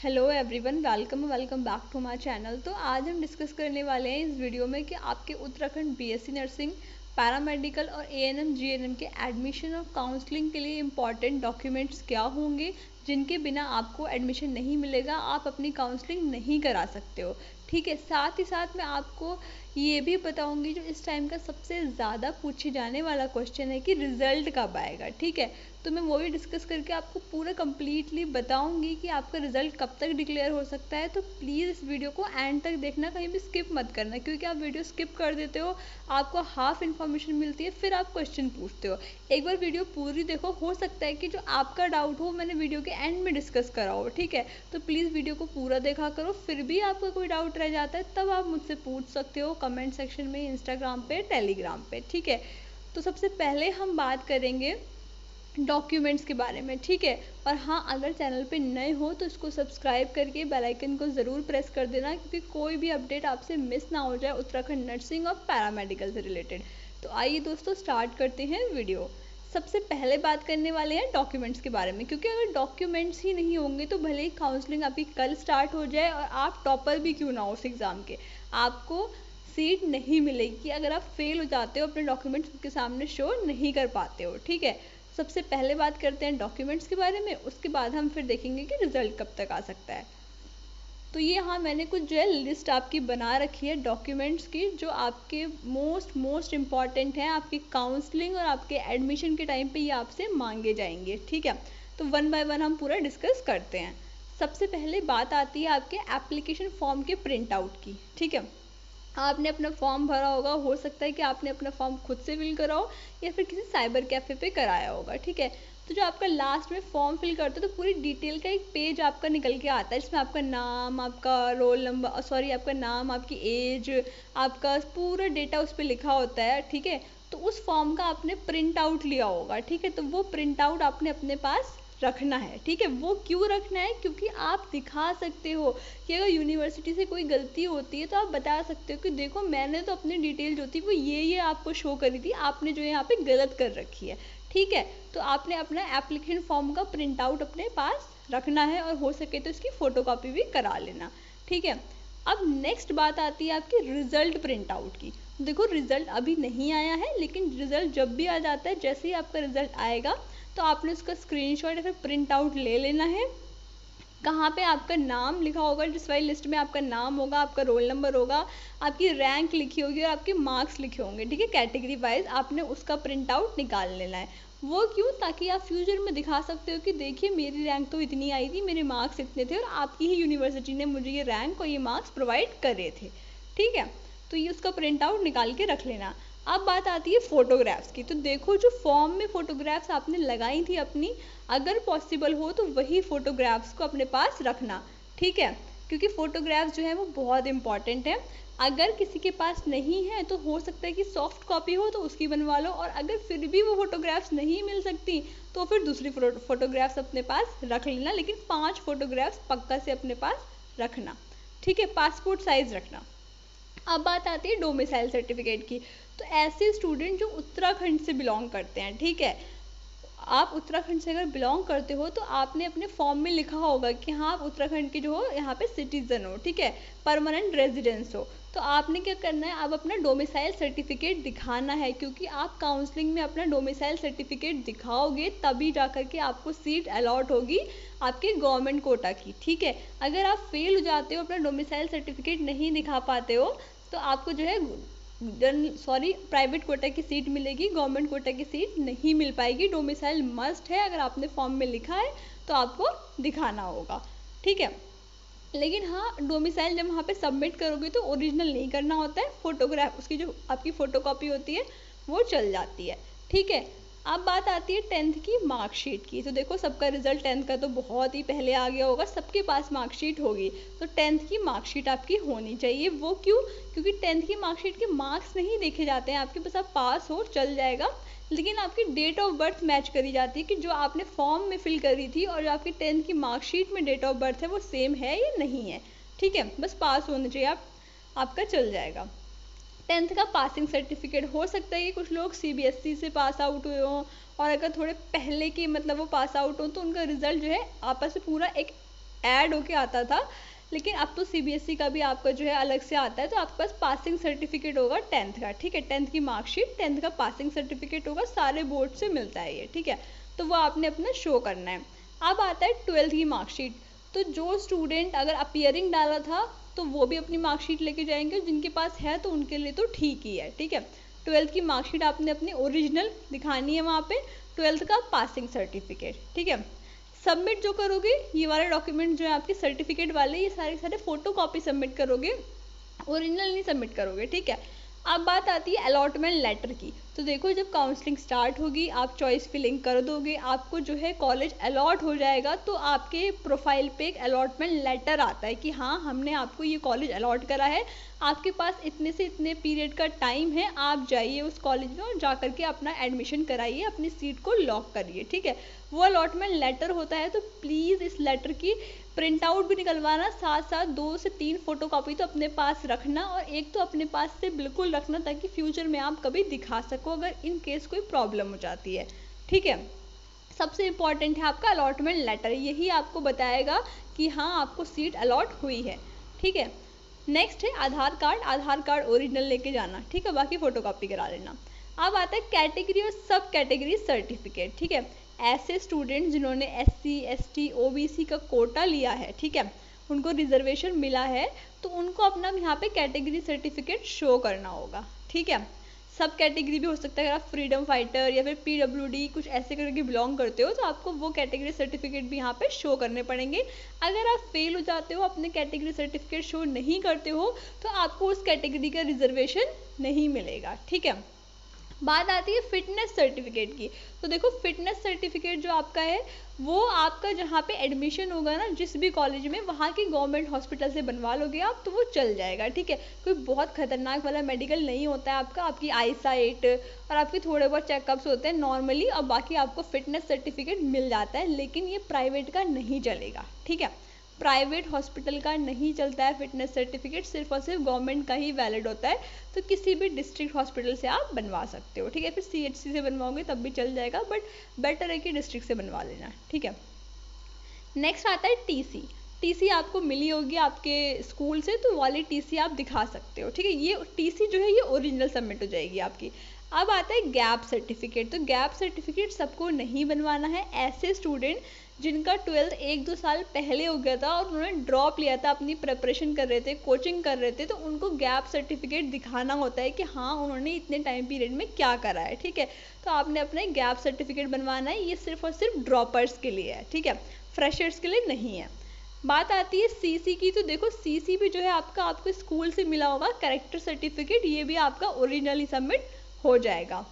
Hello everyone, welcome back to my channel. तो आज हम डिस्कस करने वाले हैं इस वीडियो में कि आपके उत्तराखंड बीएससी नर्सिंग, पैरामेडिकल और एएनएम जीएनएम के एडमिशन और काउंसलिंग के लिए इम्पॉर्टेंट डॉक्यूमेंट्स क्या होंगे जिनके बिना आपको एडमिशन नहीं मिलेगा, आप अपनी काउंसलिंग नहीं करा सकते हो। ठीक है, साथ ही साथ मैं आपको ये भी बताऊंगी जो इस टाइम का सबसे ज़्यादा पूछे जाने वाला क्वेश्चन है कि रिजल्ट कब आएगा। ठीक है, तो मैं वो भी डिस्कस करके आपको पूरा कंप्लीटली बताऊंगी कि आपका रिजल्ट कब तक डिक्लेयर हो सकता है। तो प्लीज़ इस वीडियो को एंड तक देखना, कहीं भी स्किप मत करना, क्योंकि आप वीडियो स्किप कर देते हो, आपको हाफ इन्फॉर्मेशन मिलती है, फिर आप क्वेश्चन पूछते हो। एक बार वीडियो पूरी देखो, हो सकता है कि जो आपका डाउट हो मैंने वीडियो के एंड में डिस्कस करा हो। ठीक है, तो प्लीज़ वीडियो को पूरा देखा करो। फिर भी आपका कोई डाउट रह जाता है तब आप मुझसे पूछ सकते हो कमेंट सेक्शन में, इंस्टाग्राम पे, टेलीग्राम पे। ठीक है, तो सबसे पहले हम बात करेंगे डॉक्यूमेंट्स के बारे में। ठीक है, और हाँ, अगर चैनल पे नए हो तो इसको सब्सक्राइब करके बेल आइकन को ज़रूर प्रेस कर देना, क्योंकि कोई भी अपडेट आपसे मिस ना हो जाए उत्तराखंड नर्सिंग और पैरामेडिकल से रिलेटेड। तो आइए दोस्तों, स्टार्ट करते हैं वीडियो। सबसे पहले बात करने वाले हैं डॉक्यूमेंट्स के बारे में, क्योंकि अगर डॉक्यूमेंट्स ही नहीं होंगे तो भले ही काउंसलिंग आपकी कल स्टार्ट हो जाए और आप टॉपर भी क्यों ना हो उस एग्ज़ाम के, आपको सीट नहीं मिलेगी अगर आप फेल हो जाते हो, अपने डॉक्यूमेंट्स उनके सामने शो नहीं कर पाते हो। ठीक है, सबसे पहले बात करते हैं डॉक्यूमेंट्स के बारे में, उसके बाद हम फिर देखेंगे कि रिजल्ट कब तक आ सकता है। तो ये हाँ, मैंने कुछ जो है लिस्ट आपकी बना रखी है डॉक्यूमेंट्स की, जो आपके मोस्ट इम्पॉर्टेंट हैं आपकी काउंसलिंग और आपके एडमिशन के टाइम पे ये आपसे मांगे जाएंगे। ठीक है, तो वन बाय वन हम पूरा डिस्कस करते हैं। सबसे पहले बात आती है आपके एप्लीकेशन फॉर्म के प्रिंट आउट की। ठीक है, आपने अपना फॉर्म भरा होगा, हो सकता है कि आपने अपना फॉर्म खुद से फिल कराओ या फिर किसी साइबर कैफ़े पे कराया होगा। ठीक है, तो जो आपका लास्ट में फॉर्म फिल करते हो तो पूरी डिटेल का एक पेज आपका निकल के आता है, जिसमें आपका नाम, आपका रोल नंबर, सॉरी आपका नाम, आपकी एज, आपका पूरा डेटा उस पर लिखा होता है। ठीक है, तो उस फॉर्म का आपने प्रिंट आउट लिया होगा। ठीक है, तो वो प्रिंट आउट आपने अपने पास रखना है। ठीक है, वो क्यों रखना है, क्योंकि आप दिखा सकते हो कि अगर यूनिवर्सिटी से कोई गलती होती है तो आप बता सकते हो कि देखो मैंने तो अपनी डिटेल जो थी वो ये आपको शो करी थी, आपने जो यहाँ पे गलत कर रखी है। ठीक है, तो आपने अपना एप्लीकेशन फॉर्म का प्रिंट आउट अपने पास रखना है और हो सके तो इसकी फ़ोटोकॉपी भी करा लेना। ठीक है, अब नेक्स्ट बात आती है आपकी रिजल्ट प्रिंट आउट की। देखो, रिजल्ट अभी नहीं आया है, लेकिन रिजल्ट जब भी आ जाता है, जैसे ही आपका रिजल्ट आएगा तो आपने उसका स्क्रीनशॉट या फिर प्रिंट आउट ले लेना है। कहाँ पे आपका नाम लिखा होगा, जिस वाली लिस्ट में आपका नाम होगा, आपका रोल नंबर होगा, आपकी रैंक लिखी होगी और आपके मार्क्स लिखे होंगे। ठीक है, कैटेगरी वाइज आपने उसका प्रिंट आउट निकाल लेना है। वो क्यों, ताकि आप फ्यूचर में दिखा सकते हो कि देखिए मेरी रैंक तो इतनी आई थी, मेरे मार्क्स इतने थे और आपकी ही यूनिवर्सिटी ने मुझे ये रैंक और ये मार्क्स प्रोवाइड करे थे। ठीक है, तो ये उसका प्रिंट आउट निकाल के रख लेना। अब बात आती है फ़ोटोग्राफ्स की। तो देखो, जो फॉर्म में फ़ोटोग्राफ्स आपने लगाई थी अपनी, अगर पॉसिबल हो तो वही फ़ोटोग्राफ्स को अपने पास रखना। ठीक है, क्योंकि फ़ोटोग्राफ्स जो है वो बहुत इंपॉर्टेंट है। अगर किसी के पास नहीं है तो हो सकता है कि सॉफ्ट कॉपी हो तो उसकी बनवा लो, और अगर फिर भी वो फ़ोटोग्राफ्स नहीं मिल सकती तो फिर दूसरी फ़ोटोग्राफ्स अपने पास रख लेना, लेकिन 5 फ़ोटोग्राफ्स पक्का से अपने पास रखना। ठीक है, पासपोर्ट साइज़ रखना। अब बात आती है डोमिसाइल सर्टिफिकेट की। तो ऐसे स्टूडेंट जो उत्तराखंड से बिलोंग करते हैं, ठीक है, आप उत्तराखंड से अगर बिलोंग करते हो तो आपने अपने फॉर्म में लिखा होगा कि हाँ आप उत्तराखंड के जो हो, यहाँ पे सिटीजन हो। ठीक है, परमानेंट रेजिडेंस हो, तो आपने क्या करना है, आप अपना डोमिसाइल सर्टिफिकेट दिखाना है, क्योंकि आप काउंसलिंग में अपना डोमिसाइल सर्टिफिकेट दिखाओगे तभी जा कर के आपको सीट अलॉट होगी आपके गवर्नमेंट कोटा की। ठीक है, अगर आप फेल हो जाते हो, अपना डोमिसाइल सर्टिफिकेट नहीं दिखा पाते हो, तो आपको जो है प्राइवेट कोटा की सीट मिलेगी, गवर्नमेंट कोटा की सीट नहीं मिल पाएगी। डोमिसाइल मस्ट है, अगर आपने फॉर्म में लिखा है तो आपको दिखाना होगा। ठीक है, लेकिन हाँ, डोमिसाइल जब वहाँ पे सबमिट करोगे तो ओरिजिनल नहीं करना होता है, फोटोग्राफ उसकी जो आपकी फ़ोटोकॉपी होती है वो चल जाती है। ठीक है, अब बात आती है 10th की मार्कशीट की। तो देखो, सबका रिजल्ट 10th का तो बहुत ही पहले आ गया होगा, सबके पास मार्कशीट होगी, तो 10th की मार्कशीट आपकी होनी चाहिए। वो क्यों, क्योंकि 10th की मार्कशीट के मार्क्स नहीं देखे जाते हैं आपके, बस आप पास हो चल जाएगा, लेकिन आपकी डेट ऑफ बर्थ मैच करी जाती है कि जो आपने फॉर्म में फिल करी थी और जो आपकी 10th की मार्कशीट में डेट ऑफ बर्थ है वो सेम है या नहीं है। ठीक है, बस पास होना चाहिए आपका चल जाएगा। 10th का पासिंग सर्टिफिकेट हो सकता है कि कुछ लोग सीबीएसई से पास आउट हुए हों, और अगर थोड़े पहले के मतलब वो पास आउट हों तो उनका रिजल्ट जो है आपस में पूरा एक ऐड होके आता था, लेकिन अब तो सीबीएसई का भी आपका जो है अलग से आता है। तो आपके पास पासिंग सर्टिफिकेट होगा 10th का, ठीक है, 10th की मार्कशीट, 10th का पासिंग सर्टिफिकेट होगा, सारे बोर्ड से मिलता है ये, ठीक है, तो वो आपने अपना शो करना है। अब आता है 12th की मार्कशीट। तो जो स्टूडेंट अगर अपीयरिंग डाला था तो वो भी अपनी मार्कशीट लेके जाएंगे, जिनके पास है तो उनके लिए तो ठीक ही है, ठीक है। 12th की मार्कशीट आपने अपनी ओरिजिनल दिखानी है वहाँ पे, 12th का पासिंग सर्टिफिकेट, ठीक है। सबमिट जो करोगे ये वाले डॉक्यूमेंट जो है आपके सर्टिफिकेट वाले, ये सारे फोटो कॉपी सबमिट करोगे, ओरिजिनल नहीं सबमिट करोगे, ठीक है। अब बात आती है अलॉटमेंट लेटर की। तो देखो जब काउंसलिंग स्टार्ट होगी, आप चॉइस फिलिंग कर दोगे, आपको जो है कॉलेज अलॉट हो जाएगा, तो आपके प्रोफाइल पे एक अलॉटमेंट लेटर आता है कि हाँ हमने आपको ये कॉलेज अलॉट करा है, आपके पास इतने से इतने पीरियड का टाइम है, आप जाइए उस कॉलेज में और जा करके अपना एडमिशन कराइए, अपनी सीट को लॉक करिए, ठीक है। वो अलॉटमेंट लेटर होता है, तो प्लीज़ इस लेटर की प्रिंट आउट भी निकलवाना, साथ साथ 2 से 3 फोटो कॉपी तो अपने पास रखना, और एक तो अपने पास से बिल्कुल रखना ताकि फ्यूचर में आप कभी दिखा सको अगर इन केस कोई प्रॉब्लम हो जाती है, ठीक है। सबसे इम्पॉर्टेंट है आपका अलॉटमेंट लेटर, यही आपको बताएगा कि हाँ आपको सीट अलॉट हुई है, ठीक है। नेक्स्ट है आधार कार्ड, आधार कार्ड ओरिजिनल लेके जाना, ठीक है, बाकी फोटो कॉपी करा लेना। अब आता है कैटेगरी और सब कैटेगरी सर्टिफिकेट, ठीक है। ऐसे स्टूडेंट जिन्होंने SC ST OBC का कोटा लिया है, ठीक है, उनको रिजर्वेशन मिला है, तो उनको अपना यहाँ पे कैटेगरी सर्टिफिकेट शो करना होगा, ठीक है। सब कैटेगरी भी हो सकता है, अगर आप फ्रीडम फाइटर या फिर PWD कुछ ऐसे करके बिलोंग करते हो तो आपको वो कैटेगरी सर्टिफिकेट भी यहाँ पे शो करने पड़ेंगे। अगर आप फेल हो जाते हो, अपने कैटेगरी सर्टिफिकेट शो नहीं करते हो, तो आपको उस कैटेगरी का रिजर्वेशन नहीं मिलेगा, ठीक है। बात आती है फिटनेस सर्टिफिकेट की। तो देखो फिटनेस सर्टिफिकेट जो आपका है वो आपका जहाँ पे एडमिशन होगा ना जिस भी कॉलेज में, वहाँ की गवर्नमेंट हॉस्पिटल से बनवा लोगे आप तो वो चल जाएगा, ठीक है। कोई बहुत खतरनाक वाला मेडिकल नहीं होता है आपका, आपकी आईसाइट और आपके थोड़े बहुत चेकअप्स होते हैं नॉर्मली, और बाकी आपको फिटनेस सर्टिफिकेट मिल जाता है, लेकिन ये प्राइवेट का नहीं चलेगा, ठीक है। प्राइवेट हॉस्पिटल का नहीं चलता है फिटनेस सर्टिफिकेट, सिर्फ और सिर्फ गवर्नमेंट का ही वैलिड होता है। तो किसी भी डिस्ट्रिक्ट हॉस्पिटल से आप बनवा सकते हो, ठीक है। फिर CHC से बनवाओगे तब भी चल जाएगा, बट बेटर है कि डिस्ट्रिक्ट से बनवा लेना, ठीक है। नेक्स्ट आता है TC आपको मिली होगी आपके स्कूल से, तो वाली TC आप दिखा सकते हो, ठीक है। ये TC जो है ये ओरिजिनल सबमिट हो जाएगी आपकी। अब आता है गैप सर्टिफिकेट। तो गैप सर्टिफिकेट सबको नहीं बनवाना है, ऐसे स्टूडेंट जिनका 12th 1-2 साल पहले हो गया था और उन्होंने ड्रॉप लिया था, अपनी प्रिपरेशन कर रहे थे, कोचिंग कर रहे थे, तो उनको गैप सर्टिफिकेट दिखाना होता है कि हाँ उन्होंने इतने टाइम पीरियड में क्या करा है, ठीक है। तो आपने अपना गैप सर्टिफिकेट बनवाना है, ये सिर्फ और सिर्फ ड्रॉपर्स के लिए है, ठीक है, फ्रेशर्स के लिए नहीं है। बात आती है CC की। तो देखो CC भी जो है आपको स्कूल से मिला होगा कैरेक्टर सर्टिफिकेट, ये भी आपका ओरिजिनली सबमिट हो जाएगा।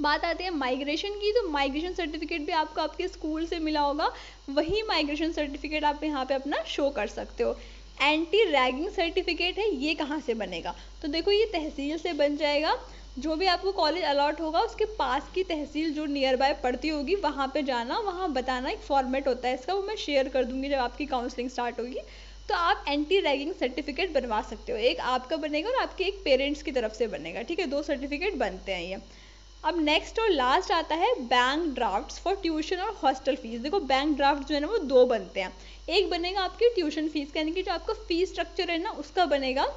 बात आती है माइग्रेशन की। तो माइग्रेशन सर्टिफिकेट भी आपको आपके स्कूल से मिला होगा, वही माइग्रेशन सर्टिफिकेट आप यहाँ पे अपना शो कर सकते हो। एंटी रैगिंग सर्टिफिकेट है, ये कहाँ से बनेगा? तो देखो ये तहसील से बन जाएगा, जो भी आपको कॉलेज अलॉट होगा उसके पास की तहसील जो नियर बाय पड़ती होगी वहाँ पे जाना, वहाँ बताना, एक फॉर्मेट होता है इसका, वो मैं शेयर कर दूंगी जब आपकी काउंसलिंग स्टार्ट होगी। तो आप एंटी रैगिंग सर्टिफिकेट बनवा सकते हो, एक आपका बनेगा और आपके एक पेरेंट्स की तरफ से बनेगा, ठीक है, 2 सर्टिफिकेट बनते हैं ये। अब नेक्स्ट और लास्ट आता है बैंक ड्राफ्ट्स फॉर ट्यूशन और हॉस्टल फीस। देखो बैंक ड्राफ्ट जो है ना वो 2 बनते हैं, एक बनेगा आपकी ट्यूशन फीस का, यानी कि जो आपका फीस स्ट्रक्चर है ना उसका बनेगा,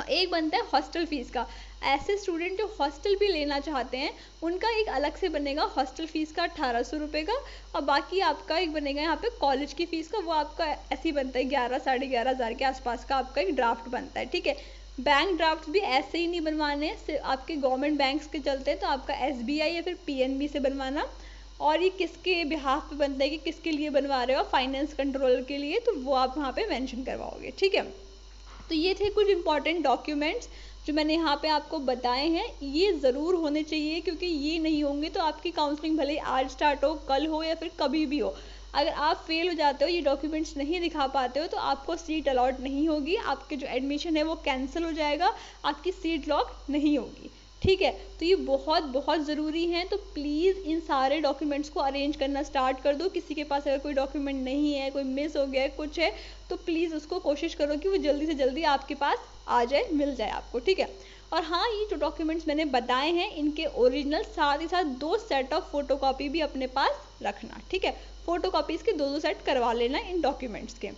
एक बनता है हॉस्टल फीस का। ऐसे स्टूडेंट जो हॉस्टल भी लेना चाहते हैं उनका एक अलग से बनेगा हॉस्टल फीस का 1800 रुपये का, और बाकी आपका एक बनेगा यहाँ पे कॉलेज की फीस का, वो आपका ऐसे ही बनता है 11-11.5 हज़ार के आसपास का आपका एक ड्राफ्ट बनता है, ठीक है। बैंक ड्राफ्ट भी ऐसे ही नहीं बनवाने हैं, सिर्फ आपके गवर्नमेंट बैंक्स के चलते हैं तो आपका SBI या फिर PNB से बनवाना, और ये किसके बिहाफ पे बनता है कि किसके लिए बनवा रहे हो, फाइनेंस कंट्रोलर के लिए, तो वो आप वहाँ पे मेंशन करवाओगे, ठीक है। तो ये थे कुछ इंपॉर्टेंट डॉक्यूमेंट्स जो मैंने यहाँ पे आपको बताए हैं, ये ज़रूर होने चाहिए, क्योंकि ये नहीं होंगे तो आपकी काउंसलिंग भले ही आज स्टार्ट हो, कल हो या फिर कभी भी हो, अगर आप फेल हो जाते हो, ये डॉक्यूमेंट्स नहीं दिखा पाते हो, तो आपको सीट अलॉट नहीं होगी, आपके जो एडमिशन है वो कैंसिल हो जाएगा, आपकी सीट लॉक नहीं होगी, ठीक है। तो ये बहुत बहुत ज़रूरी हैं, तो प्लीज़ इन सारे डॉक्यूमेंट्स को अरेंज करना स्टार्ट कर दो। किसी के पास अगर कोई डॉक्यूमेंट नहीं है, कोई मिस हो गया है, कुछ है, तो प्लीज़ उसको कोशिश करो कि वो जल्दी से जल्दी आपके पास आ जाए, मिल जाए आपको, ठीक है। और हाँ, ये जो डॉक्यूमेंट्स मैंने बताए हैं इनके ओरिजिनल साथ ही साथ 2 सेट ऑफ फोटोकॉपी भी अपने पास रखना, ठीक है। फोटोकॉपीज़ के 2-2 सेट करवा लेना इन डॉक्यूमेंट्स के,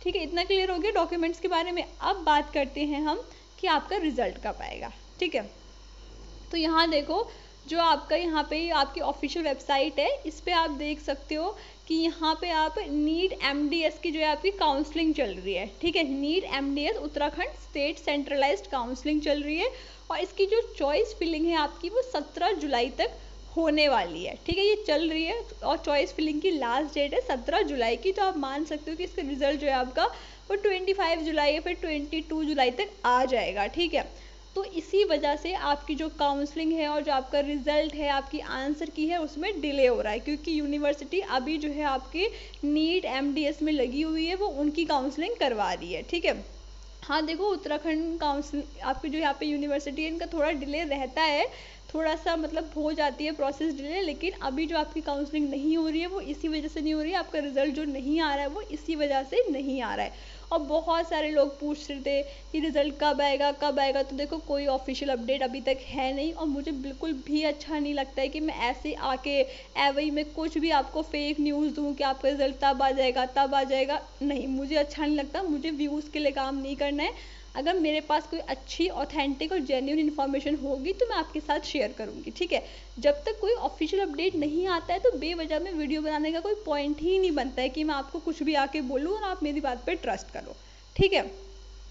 ठीक है। इतना क्लियर हो गया डॉक्यूमेंट्स के बारे में। अब बात करते हैं हम कि आपका रिजल्ट कब आएगा, ठीक है। तो यहाँ देखो, जो आपका यहाँ पे आपकी ऑफिशियल वेबसाइट है, इस पे आप देख सकते हो कि यहाँ पे आप नीट MDS की जो है आपकी काउंसलिंग चल रही है, ठीक है। NEET MDS Uttarakhand state centralised counselling चल रही है और इसकी जो चॉइस फिलिंग है आपकी वो 17 जुलाई तक होने वाली है, ठीक है। ये चल रही है और चॉइस फिलिंग की लास्ट डेट है 17 जुलाई की। तो आप मान सकते हो कि इसका रिजल्ट जो है आपका वो 25 जुलाई या फिर 22 जुलाई तक आ जाएगा, ठीक है। तो इसी वजह से आपकी जो काउंसलिंग है और जो आपका रिजल्ट है आपकी आंसर की है उसमें डिले हो रहा है, क्योंकि यूनिवर्सिटी अभी जो है आपके नीट MDS में लगी हुई है, वो उनकी काउंसलिंग करवा रही है, ठीक है। हाँ देखो, उत्तराखंड काउंसिल आपकी जो यहाँ पे यूनिवर्सिटी है इनका थोड़ा डिले रहता है, थोड़ा सा मतलब हो जाती है प्रोसेस डिले, लेकिन अभी जो आपकी काउंसलिंग नहीं हो रही है वो इसी वजह से नहीं हो रही है, आपका रिजल्ट जो नहीं आ रहा है वो इसी वजह से नहीं आ रहा है। और बहुत सारे लोग पूछ रहे थे कि रिजल्ट कब आएगा कब आएगा, तो देखो कोई ऑफिशियल अपडेट अभी तक है नहीं और मुझे बिल्कुल भी अच्छा नहीं लगता है कि मैं ऐसे आके एवई में कुछ भी आपको फेक न्यूज़ दूँ कि आपका रिजल्ट तब आ जाएगा, नहीं, मुझे अच्छा नहीं लगता। मुझे व्यूज़ के लिए काम नहीं करना है। अगर मेरे पास कोई अच्छी ऑथेंटिक और जेन्युइन इन्फॉर्मेशन होगी तो मैं आपके साथ शेयर करूंगी, ठीक है। जब तक कोई ऑफिशियल अपडेट नहीं आता है तो बेवजह में वीडियो बनाने का कोई पॉइंट ही नहीं बनता है कि मैं आपको कुछ भी आके बोलूँ और आप मेरी बात पे ट्रस्ट करो, ठीक है।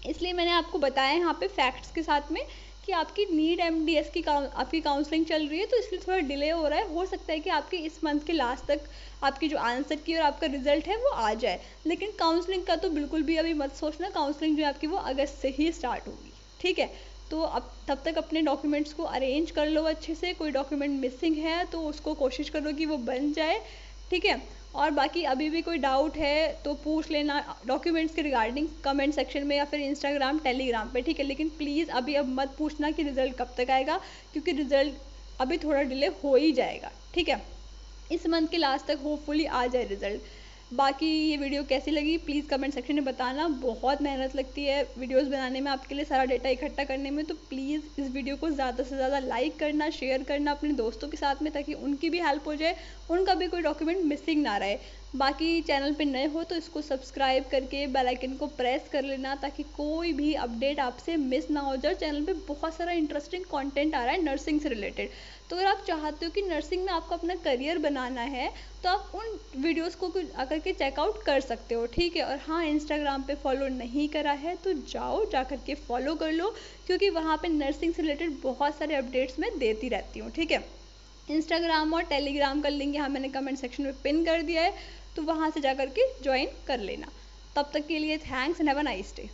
इसलिए मैंने आपको बताया यहाँ पे फैक्ट्स के साथ में कि आपकी नीट MDS की आपकी काउंसलिंग चल रही है, तो इसलिए थोड़ा डिले हो रहा है। हो सकता है कि आपकी इस मंथ के लास्ट तक आपकी जो आंसर की और आपका रिजल्ट है वो आ जाए, लेकिन काउंसलिंग का तो बिल्कुल भी अभी मत सोचना। काउंसलिंग जो है आपकी वो अगस्त से ही स्टार्ट होगी, ठीक है। तो अब तब तक अपने डॉक्यूमेंट्स को अरेंज कर लो अच्छे से। कोई डॉक्यूमेंट मिसिंग है तो उसको कोशिश करो कि वो बन जाए, ठीक है। और बाकी अभी भी कोई डाउट है तो पूछ लेना डॉक्यूमेंट्स के रिगार्डिंग कमेंट सेक्शन में या फिर इंस्टाग्राम टेलीग्राम पे, ठीक है। लेकिन प्लीज़ अभी अब मत पूछना कि रिज़ल्ट कब तक आएगा, क्योंकि रिज़ल्ट अभी थोड़ा डिले हो ही जाएगा, ठीक है। इस मंथ के लास्ट तक होपफुली आ जाए रिज़ल्ट। बाकी ये वीडियो कैसी लगी प्लीज़ कमेंट सेक्शन में बताना। बहुत मेहनत लगती है वीडियोस बनाने में, आपके लिए सारा डेटा इकट्ठा करने में, तो प्लीज़ इस वीडियो को ज़्यादा से ज़्यादा लाइक करना, शेयर करना अपने दोस्तों के साथ में, ताकि उनकी भी हेल्प हो जाए, उनका भी कोई डॉक्यूमेंट मिसिंग ना रहे। बाकी चैनल पे नए हो तो इसको सब्सक्राइब करके बेल आइकन को प्रेस कर लेना, ताकि कोई भी अपडेट आपसे मिस ना हो जाए। चैनल पे बहुत सारा इंटरेस्टिंग कंटेंट आ रहा है नर्सिंग से रिलेटेड, तो अगर आप चाहते हो कि नर्सिंग में आपको अपना करियर बनाना है तो आप उन वीडियोस को आकर के चेकआउट कर सकते हो, ठीक है। और हाँ, इंस्टाग्राम पे फॉलो नहीं करा है तो जाओ जा कर के फॉलो कर लो, क्योंकि वहाँ पे नर्सिंग से रिलेटेड बहुत सारे अपडेट्स मैं देती रहती हूँ, ठीक है। इंस्टाग्राम और टेलीग्राम का लिंक यहाँ मैंने कमेंट सेक्शन में पिन कर दिया है, तो वहाँ से जा कर के ज्वाइन कर लेना। तब तक के लिए thanks and have a nice day.